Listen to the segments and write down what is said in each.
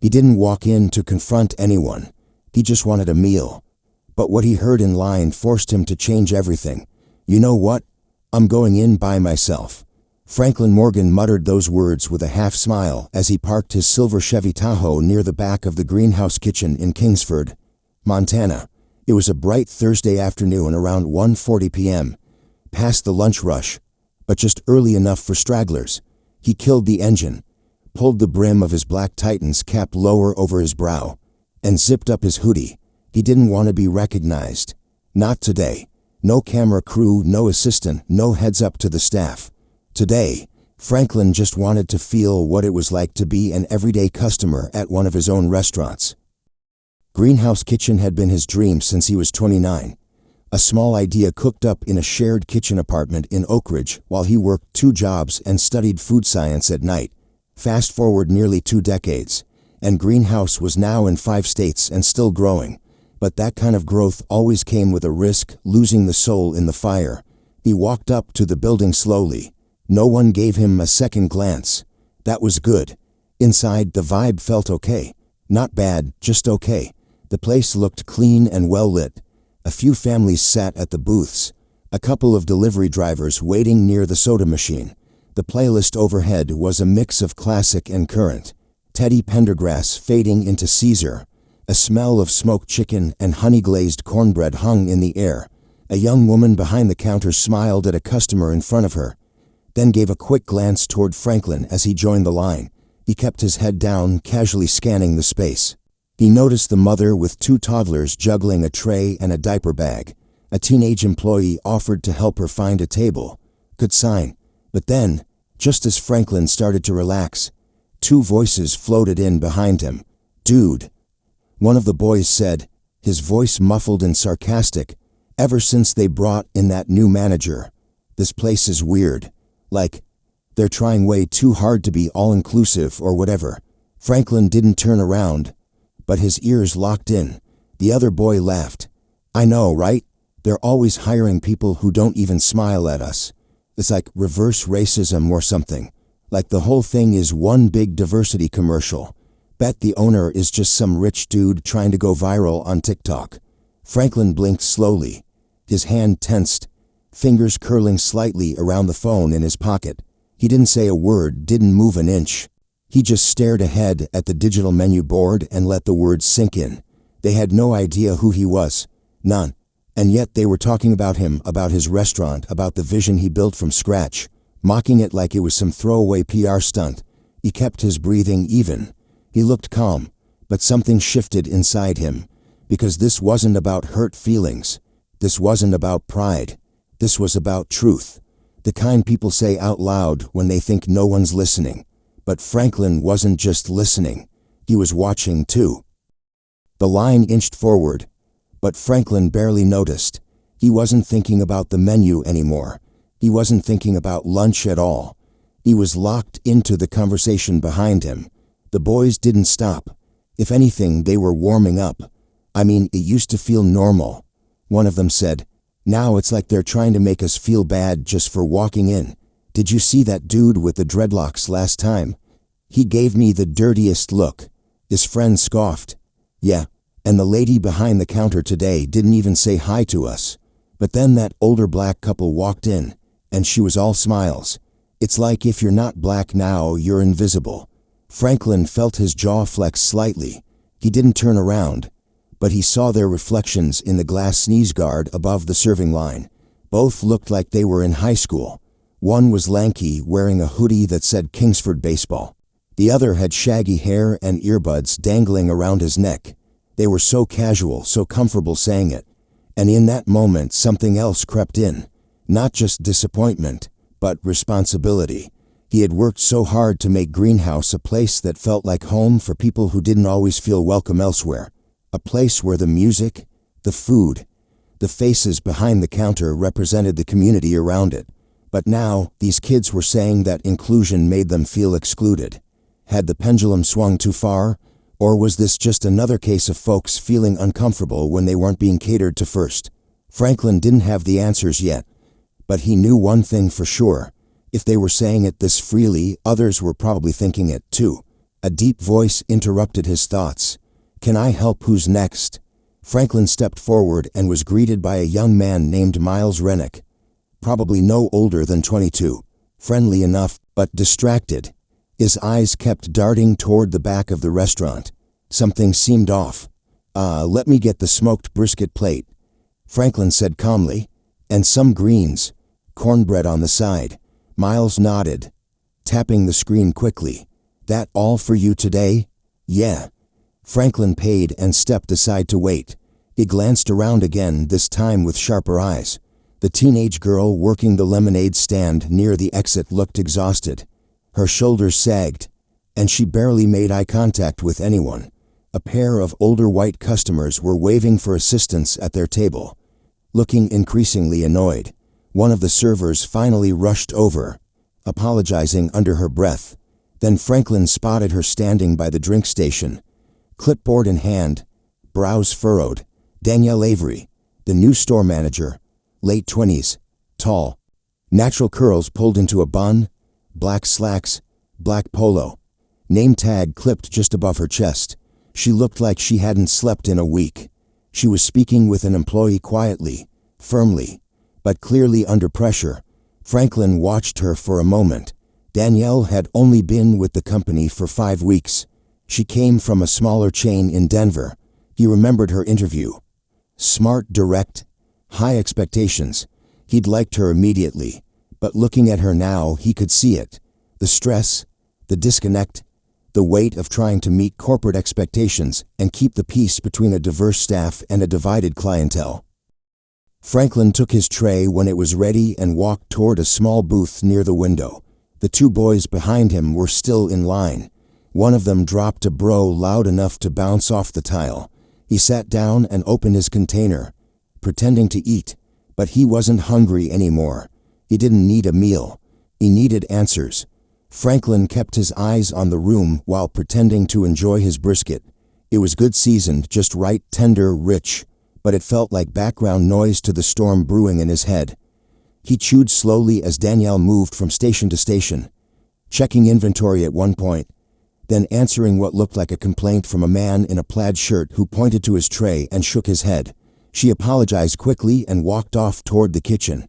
He didn't walk in to confront anyone. He just wanted a meal. But what he heard in line forced him to change everything. "You know what? I'm going in by myself." Franklin Morgan muttered those words with a half-smile as he parked his silver Chevy Tahoe near the back of the greenhouse kitchen in Kingsford, Montana. It was a bright Thursday afternoon around 1:40 p.m., past the lunch rush, but just early enough for stragglers. He killed the engine, pulled the brim of his black Titan's cap lower over his brow, and zipped up his hoodie. He didn't want to be recognized. Not today. No camera crew, no assistant, no heads up to the staff. Today, Franklin just wanted to feel what it was like to be an everyday customer at one of his own restaurants. Greenhouse kitchen had been his dream since he was 29. A small idea cooked up in a shared kitchen apartment in Oak Ridge while he worked 2 jobs and studied food science at night. Fast forward nearly 2 decades, and Greenhouse was now in 5 states and still growing. But that kind of growth always came with a risk, losing the soul in the fire. He walked up to the building slowly. No one gave him a second glance. That was good. Inside, the vibe felt okay. Not bad, just okay. The place looked clean and well lit. A few families sat at the booths. A couple of delivery drivers waiting near the soda machine. The playlist overhead was a mix of classic and current. Teddy Pendergrass fading into Caesar. A smell of smoked chicken and honey-glazed cornbread hung in the air. A young woman behind the counter smiled at a customer in front of her, then gave a quick glance toward Franklin as he joined the line. He kept his head down, casually scanning the space. He noticed the mother with 2 toddlers juggling a tray and a diaper bag. A teenage employee offered to help her find a table. Good sign. But then, just as Franklin started to relax, 2 voices floated in behind him. "Dude," one of the boys said, his voice muffled and sarcastic. "Ever since they brought in that new manager, this place is weird. Like, they're trying way too hard to be all-inclusive or whatever." Franklin didn't turn around, but his ears locked in. The other boy laughed. "I know, right? They're always hiring people who don't even smile at us. It's like reverse racism or something. Like the whole thing is one big diversity commercial. Bet the owner is just some rich dude trying to go viral on TikTok." Franklin blinked slowly. His hand tensed, fingers curling slightly around the phone in his pocket. He didn't say a word, didn't move an inch. He just stared ahead at the digital menu board and let the words sink in. They had no idea who he was. None. And yet they were talking about him, about his restaurant, about the vision he built from scratch, mocking it like it was some throwaway PR stunt. He kept his breathing even. He looked calm, but something shifted inside him, because this wasn't about hurt feelings. This wasn't about pride. This was about truth. The kind people say out loud when they think no one's listening. But Franklin wasn't just listening. He was watching too. The line inched forward, but Franklin barely noticed. He wasn't thinking about the menu anymore. He wasn't thinking about lunch at all. He was locked into the conversation behind him. The boys didn't stop. If anything, they were warming up. "I mean, it used to feel normal," one of them said. "Now it's like they're trying to make us feel bad just for walking in. Did you see that dude with the dreadlocks last time? He gave me the dirtiest look." His friend scoffed. "Yeah, and the lady behind the counter today didn't even say hi to us." But then that older black couple walked in, and she was all smiles. "It's like if you're not black now, you're invisible." Franklin felt his jaw flex slightly. He didn't turn around, but he saw their reflections in the glass sneeze guard above the serving line. Both looked like they were in high school. One was lanky, wearing a hoodie that said Kingsford Baseball. The other had shaggy hair and earbuds dangling around his neck. They were so casual, so comfortable saying it. And in that moment, something else crept in. Not just disappointment, but responsibility. He had worked so hard to make Greenhouse a place that felt like home for people who didn't always feel welcome elsewhere. A place where the music, the food, the faces behind the counter represented the community around it. But now, these kids were saying that inclusion made them feel excluded. Had the pendulum swung too far? Or was this just another case of folks feeling uncomfortable when they weren't being catered to first? Franklin didn't have the answers yet, but he knew one thing for sure. If they were saying it this freely, others were probably thinking it too. A deep voice interrupted his thoughts. "Can I help? Who's next?" Franklin stepped forward and was greeted by a young man named Miles Rennick, probably no older than 22. Friendly enough, but distracted. His eyes kept darting toward the back of the restaurant. Something seemed off. Let me get the smoked brisket plate," Franklin said calmly. "And some greens. Cornbread on the side." Miles nodded, tapping the screen quickly. "That all for you today?" "Yeah." Franklin paid and stepped aside to wait. He glanced around again, this time with sharper eyes. The teenage girl working the lemonade stand near the exit looked exhausted. Her shoulders sagged, and she barely made eye contact with anyone. A pair of older white customers were waving for assistance at their table. Looking increasingly annoyed, one of the servers finally rushed over, apologizing under her breath. Then Franklin spotted her standing by the drink station, clipboard in hand, brows furrowed. Danielle Avery, the new store manager, late 20s, tall, natural curls pulled into a bun, black slacks, black polo, name tag clipped just above her chest. She looked like she hadn't slept in a week. She was speaking with an employee quietly, firmly, but clearly under pressure. Franklin watched her for a moment. Danielle had only been with the company for 5 weeks. She came from a smaller chain in Denver. He remembered her interview. Smart, direct, high expectations. He'd liked her immediately, but looking at her now, he could see it. The stress, the disconnect, the weight of trying to meet corporate expectations and keep the peace between a diverse staff and a divided clientele. Franklin took his tray when it was ready and walked toward a small booth near the window. The 2 boys behind him were still in line. One of them dropped a bro loud enough to bounce off the tile. He sat down and opened his container, pretending to eat, but he wasn't hungry anymore. He didn't need a meal. He needed answers. Franklin kept his eyes on the room while pretending to enjoy his brisket. It was good seasoned, just right, tender, rich, but it felt like background noise to the storm brewing in his head. He chewed slowly as Danielle moved from station to station, checking inventory at one point, then answering what looked like a complaint from a man in a plaid shirt who pointed to his tray and shook his head. She apologized quickly and walked off toward the kitchen,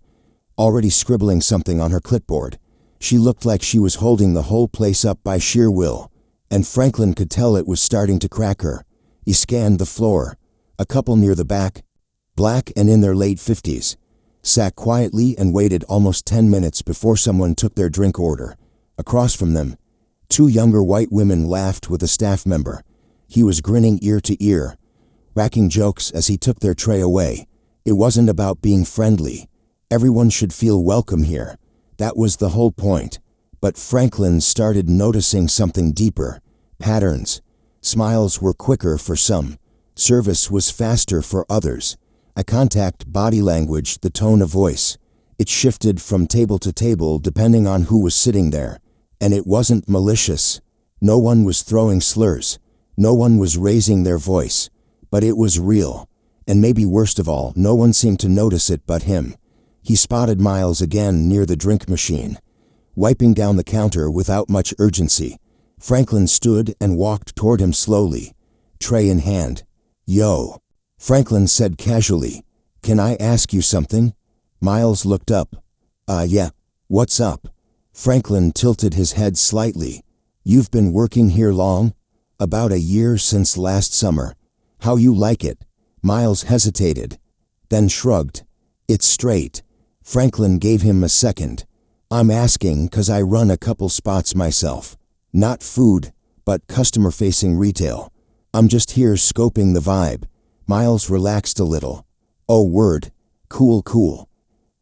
already scribbling something on her clipboard. She looked like she was holding the whole place up by sheer will, and Franklin could tell it was starting to crack her. He scanned the floor. A couple near the back, black and in their late 50s, sat quietly and waited almost 10 minutes before someone took their drink order. Across from them, 2 younger white women laughed with a staff member. He was grinning ear to ear, cracking jokes as he took their tray away. It wasn't about being friendly. Everyone should feel welcome here. That was the whole point. But Franklin started noticing something deeper. Patterns. Smiles were quicker for some. Service was faster for others. Eye contact, body language, the tone of voice. It shifted from table to table depending on who was sitting there. And it wasn't malicious. No one was throwing slurs. No one was raising their voice. But it was real. And maybe worst of all, no one seemed to notice it but him. He spotted Miles again near the drink machine, wiping down the counter without much urgency. Franklin stood and walked toward him slowly, tray in hand. "Yo," Franklin said casually. "Can I ask you something?" Miles looked up. Yeah. What's up?" Franklin tilted his head slightly. "You've been working here long?" "About a year, since last summer." "How you like it?" Miles hesitated, then shrugged. "It's straight." Franklin gave him a second. "I'm asking 'cause I run a couple spots myself. Not food, but customer-facing retail. I'm just here scoping the vibe." Miles relaxed a little. "Oh, word. Cool.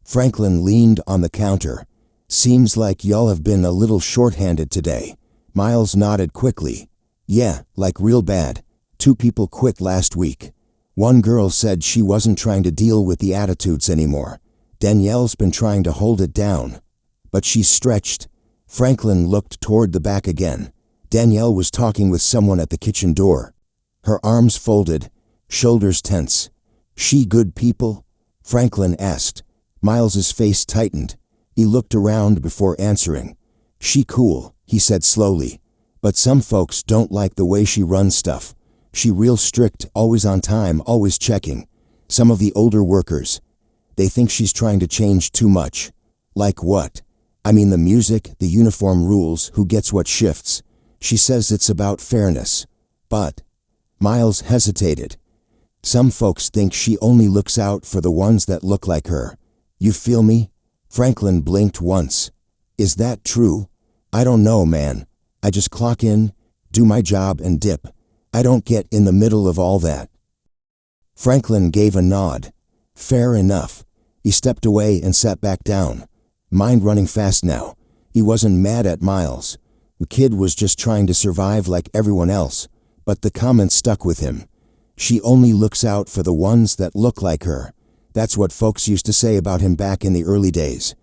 Franklin leaned on the counter. "Seems like y'all have been a little short-handed today." Miles nodded quickly. "Yeah, like real bad. 2 people quit last week. One girl said she wasn't trying to deal with the attitudes anymore. Danielle's been trying to hold it down. But she's stretched." Franklin looked toward the back again. Danielle was talking with someone at the kitchen door. Her arms folded, shoulders tense. "She good people?" Franklin asked. Miles's face tightened. He looked around before answering. "She cool," he said slowly. But some folks don't like the way she runs stuff. She real strict, always on time, always checking. Some of the older workers, they think she's trying to change too much. Like what? I mean the music, the uniform rules, who gets what shifts. She says it's about fairness. But Miles hesitated. Some folks think she only looks out for the ones that look like her. You feel me? Franklin blinked once. Is that true? I don't know, man. I just clock in, do my job and dip. I don't get in the middle of all that. Franklin gave a nod. Fair enough. He stepped away and sat back down. Mind running fast now. He wasn't mad at Miles. The kid was just trying to survive like everyone else. But the comment stuck with him. She only looks out for the ones that look like her. That's what folks used to say about him back in the early days.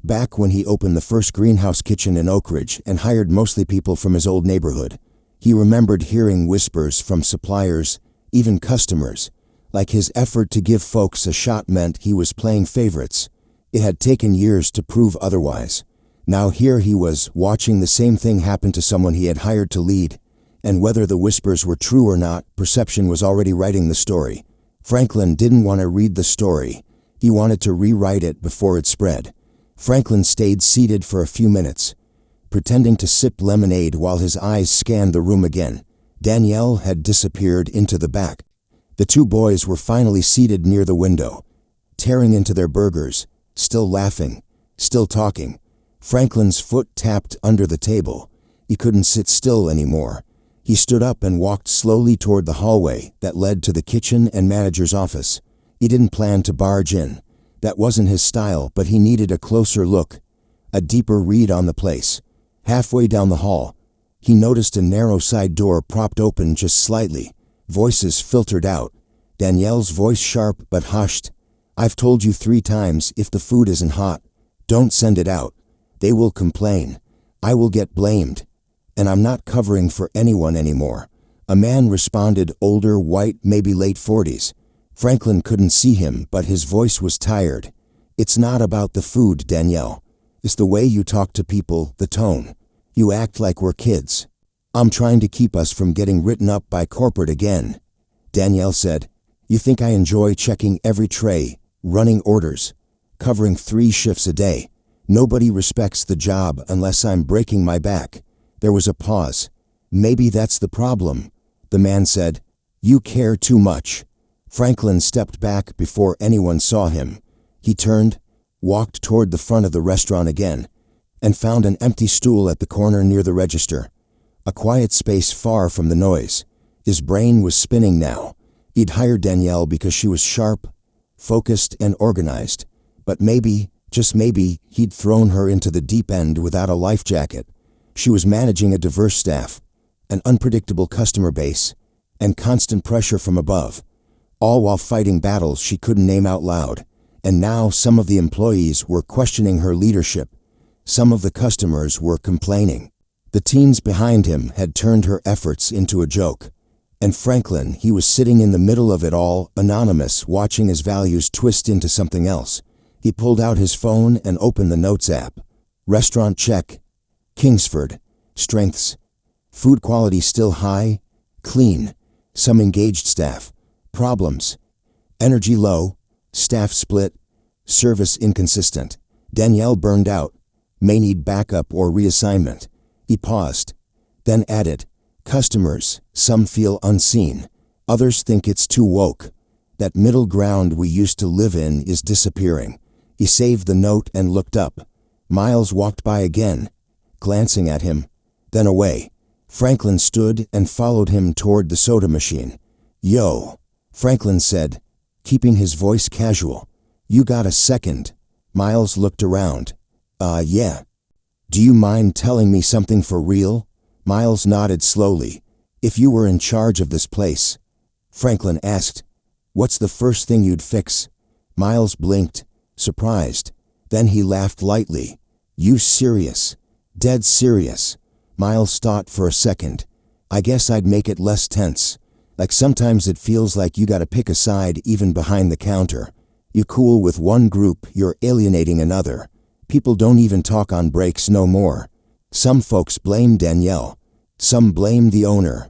Back when he opened the first greenhouse kitchen in Oak Ridge and hired mostly people from his old neighborhood. He remembered hearing whispers from suppliers, even customers, like his effort to give folks a shot meant he was playing favorites. It had taken years to prove otherwise. Now here he was, watching the same thing happen to someone he had hired to lead. And whether the whispers were true or not, perception was already writing the story. Franklin didn't want to read the story. He wanted to rewrite it before it spread. Franklin stayed seated for a few minutes, pretending to sip lemonade while his eyes scanned the room again. Danielle had disappeared into the back. The two boys were finally seated near the window, tearing into their burgers, still laughing, still talking. Franklin's foot tapped under the table. He couldn't sit still anymore. He stood up and walked slowly toward the hallway that led to the kitchen and manager's office. He didn't plan to barge in. That wasn't his style, but he needed a closer look, a deeper read on the place. Halfway down the hall, he noticed a narrow side door propped open just slightly. Voices filtered out. Danielle's voice sharp but hushed. I've told you 3 times, if the food isn't hot, don't send it out. They will complain. I will get blamed. And I'm not covering for anyone anymore. A man responded, older, white, maybe late 40s. Franklin couldn't see him, but his voice was tired. It's not about the food, Danielle. It's the way you talk to people, the tone. You act like we're kids. I'm trying to keep us from getting written up by corporate again. Danielle said, You think I enjoy checking every tray, running orders, covering 3 shifts a day? Nobody respects the job unless I'm breaking my back. There was a pause. Maybe that's the problem, the man said. You care too much. Franklin stepped back before anyone saw him. He turned, walked toward the front of the restaurant again, and found an empty stool at the corner near the register. A quiet space far from the noise. His brain was spinning now. He'd hired Danielle because she was sharp, focused, and organized. But maybe, just maybe, he'd thrown her into the deep end without a life jacket. She was managing a diverse staff, an unpredictable customer base, and constant pressure from above, all while fighting battles she couldn't name out loud. And now some of the employees were questioning her leadership. Some of the customers were complaining. The teens behind him had turned her efforts into a joke. And Franklin, he was sitting in the middle of it all, anonymous, watching his values twist into something else. He pulled out his phone and opened the Notes app. Restaurant check. Kingsford. Strengths. Food quality still high. Clean. Some engaged staff. Problems. Energy low. Staff split. Service inconsistent. Danielle burned out. May need backup or reassignment. He paused. Then added, Customers. Some feel unseen. Others think it's too woke. That middle ground we used to live in is disappearing. He saved the note and looked up. Miles walked by again, glancing at him, then away. Franklin stood and followed him toward the soda machine. Yo, Franklin said, keeping his voice casual. You got a second? Miles looked around. Yeah. Do you mind telling me something for real? Miles nodded slowly. If you were in charge of this place, Franklin asked, what's the first thing you'd fix? Miles blinked, surprised. Then he laughed lightly. You serious? Dead serious. Miles thought for a second. I guess I'd make it less tense. Like sometimes it feels like you gotta pick a side even behind the counter. You cool with one group, you're alienating another. People don't even talk on breaks no more. Some folks blame Danielle. Some blame the owner,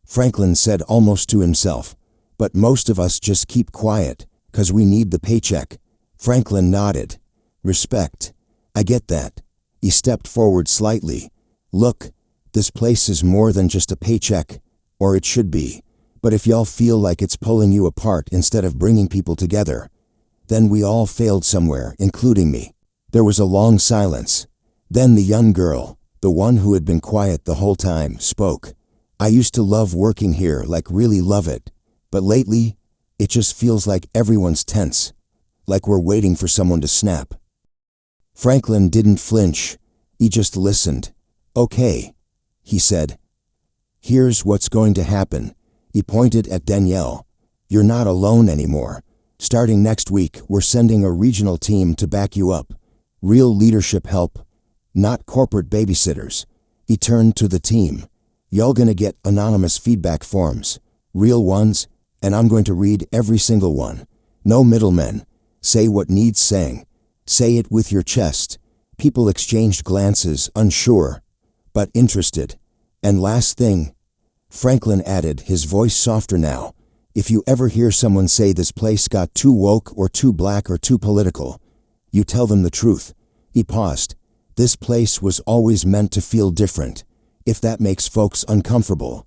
Franklin said almost to himself. But most of us just keep quiet, 'cause we need the paycheck. Franklin nodded. Respect. I get that. He stepped forward slightly. Look, this place is more than just a paycheck, or it should be. But if y'all feel like it's pulling you apart instead of bringing people together, then we all failed somewhere, including me. There was a long silence. Then the young girl, the one who had been quiet the whole time, spoke. I used to love working here, like really love it. But lately, it just feels like everyone's tense, like we're waiting for someone to snap. Franklin didn't flinch. He just listened. Okay, he said. Here's what's going to happen. He pointed at Danielle. You're not alone anymore. Starting next week, we're sending a regional team to back you up. Real leadership help, not corporate babysitters. He turned to the team. Y'all gonna get anonymous feedback forms, real ones, and I'm going to read every single one. No middlemen. Say what needs saying. Say it with your chest. People exchanged glances, unsure, but interested. And last thing, Franklin added, his voice softer now, if you ever hear someone say this place got too woke or too black or too political, you tell them the truth. He paused. This place was always meant to feel different. If that makes folks uncomfortable,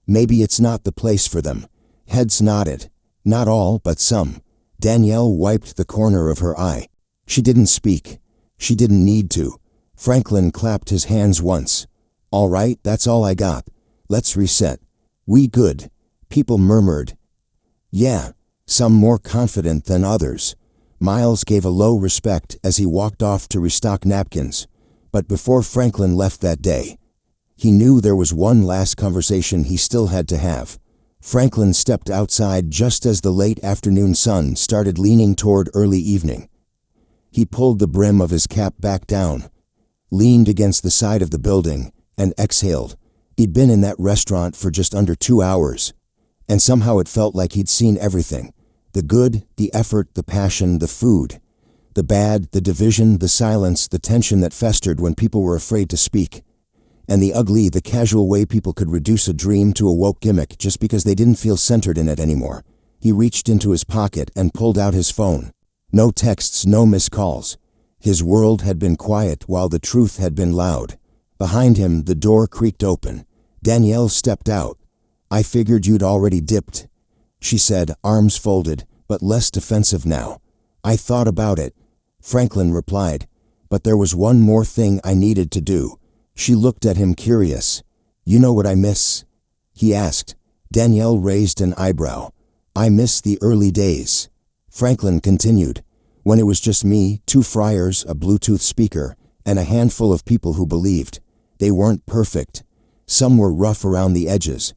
maybe it's not the place for them. Heads nodded. Not all, but some. Danielle wiped the corner of her eye. She didn't speak. She didn't need to. Franklin clapped his hands once. All right, that's all I got. Let's reset. We good. People murmured. Yeah, some more confident than others. Miles gave a low respect as he walked off to restock napkins. But before Franklin left that day, he knew there was one last conversation he still had to have. Franklin stepped outside just as the late afternoon sun started leaning toward early evening. He pulled the brim of his cap back down, leaned against the side of the building, and exhaled. He'd been in that restaurant for just under 2 hours, and somehow it felt like he'd seen everything. The good, the effort, the passion, the food. The bad, the division, the silence, the tension that festered when people were afraid to speak. And the ugly, the casual way people could reduce a dream to a woke gimmick just because they didn't feel centered in it anymore. He reached into his pocket and pulled out his phone. No texts, no missed calls. His world had been quiet while the truth had been loud. Behind him, the door creaked open. Danielle stepped out. I figured you'd already dipped, she said, arms folded, but less defensive now. I thought about it, Franklin replied, but there was one more thing I needed to do. She looked at him curious. You know what I miss? He asked. Danielle raised an eyebrow. I miss the early days. Franklin continued. When it was just me, 2 fryers, a Bluetooth speaker, and a handful of people who believed. They weren't perfect. Some were rough around the edges.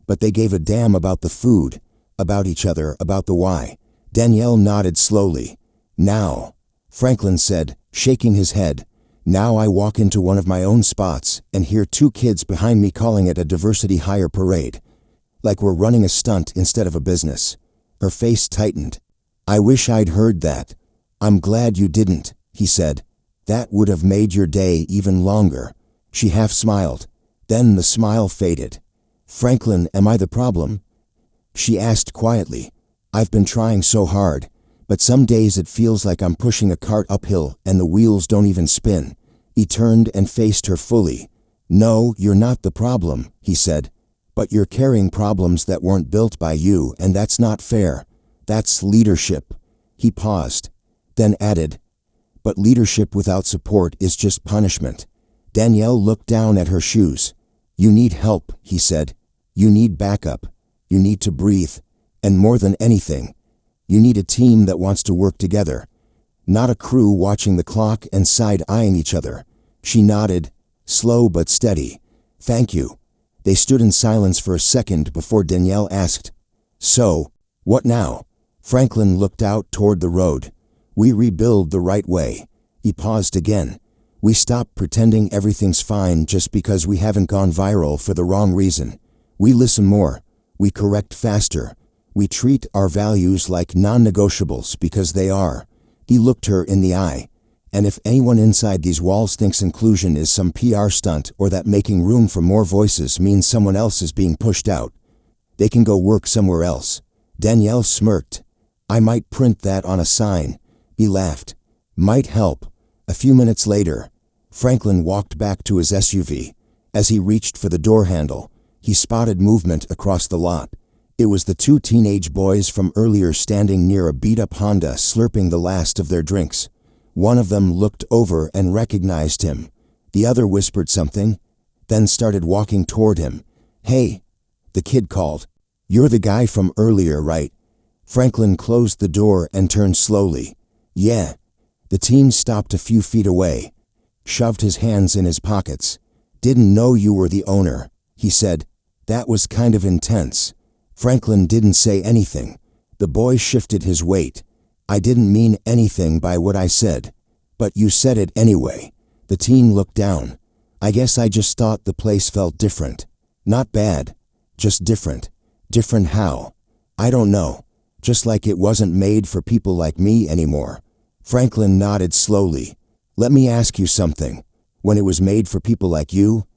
But they gave a damn about the food, about each other, about the why. Danielle nodded slowly. Now, Franklin said, shaking his head. Now I walk into one of my own spots and hear 2 kids behind me calling it a diversity hire parade. Like we're running a stunt instead of a business. Her face tightened. I wish I'd heard that. I'm glad you didn't, he said. That would have made your day even longer. She half smiled. Then the smile faded. Franklin, am I the problem? She asked quietly. I've been trying so hard, but some days it feels like I'm pushing a cart uphill and the wheels don't even spin. He turned and faced her fully. No, you're not the problem, he said. But you're carrying problems that weren't built by you, and that's not fair. That's leadership. He paused, then added, but leadership without support is just punishment. Danielle looked down at her shoes. You need help, he said. You need backup. You need to breathe. And more than anything, you need a team that wants to work together. Not a crew watching the clock and side-eyeing each other. She nodded, slow but steady. Thank you. They stood in silence for a second before Danielle asked, So, what now? Franklin looked out toward the road. We rebuild the right way. He paused again. We stop pretending everything's fine just because we haven't gone viral for the wrong reason. We listen more. We correct faster. We treat our values like non-negotiables because they are. He looked her in the eye. And if anyone inside these walls thinks inclusion is some PR stunt or that making room for more voices means someone else is being pushed out, they can go work somewhere else. Danielle smirked. I might print that on a sign. He laughed. Might help. A few minutes later, Franklin walked back to his SUV. As he reached for the door handle, he spotted movement across the lot. It was the two teenage boys from earlier standing near a beat-up Honda slurping the last of their drinks. One of them looked over and recognized him. The other whispered something, then started walking toward him. Hey, the kid called. You're the guy from earlier, right? Franklin closed the door and turned slowly. Yeah. The teen stopped a few feet away, shoved his hands in his pockets. Didn't know you were the owner, he said. That was kind of intense. Franklin didn't say anything. The boy shifted his weight. I didn't mean anything by what I said. But you said it anyway. The teen looked down. I guess I just thought the place felt different. Not bad. Just different. Different how? I don't know. Just like it wasn't made for people like me anymore. Franklin nodded slowly. Let me ask you something. When it was made for people like you,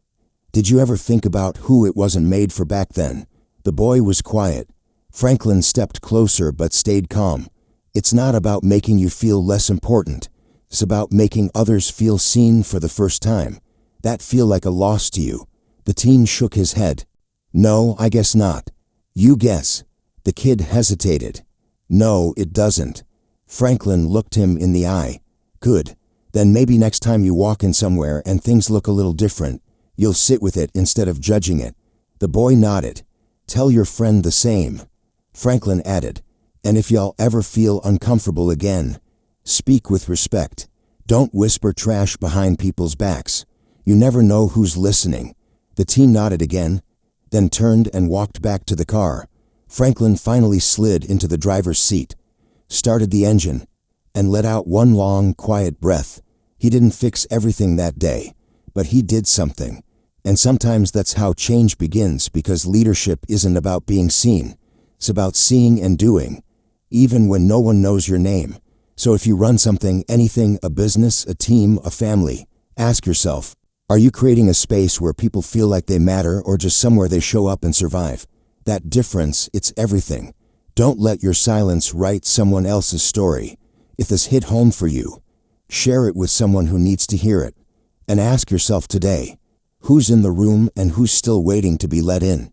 did you ever think about who it wasn't made for back then? The boy was quiet. Franklin stepped closer but stayed calm. It's not about making you feel less important. It's about making others feel seen for the first time. That feel like a loss to you? The teen shook his head. No, I guess not. You guess. The kid hesitated. No, it doesn't. Franklin looked him in the eye. Good. Then maybe next time you walk in somewhere and things look a little different, you'll sit with it instead of judging it. The boy nodded. Tell your friend the same. Franklin added. And if y'all ever feel uncomfortable again, speak with respect. Don't whisper trash behind people's backs. You never know who's listening. The teen nodded again, then turned and walked back to the car. Franklin finally slid into the driver's seat, started the engine, and let out one long, quiet breath. He didn't fix everything that day, but he did something. And sometimes that's how change begins, because leadership isn't about being seen. It's about seeing and doing, even when no one knows your name. So if you run something, anything, a business, a team, a family, ask yourself, are you creating a space where people feel like they matter or just somewhere they show up and survive? That difference, it's everything. Don't let your silence write someone else's story. If this hit home for you, share it with someone who needs to hear it. And ask yourself today, who's in the room and who's still waiting to be let in?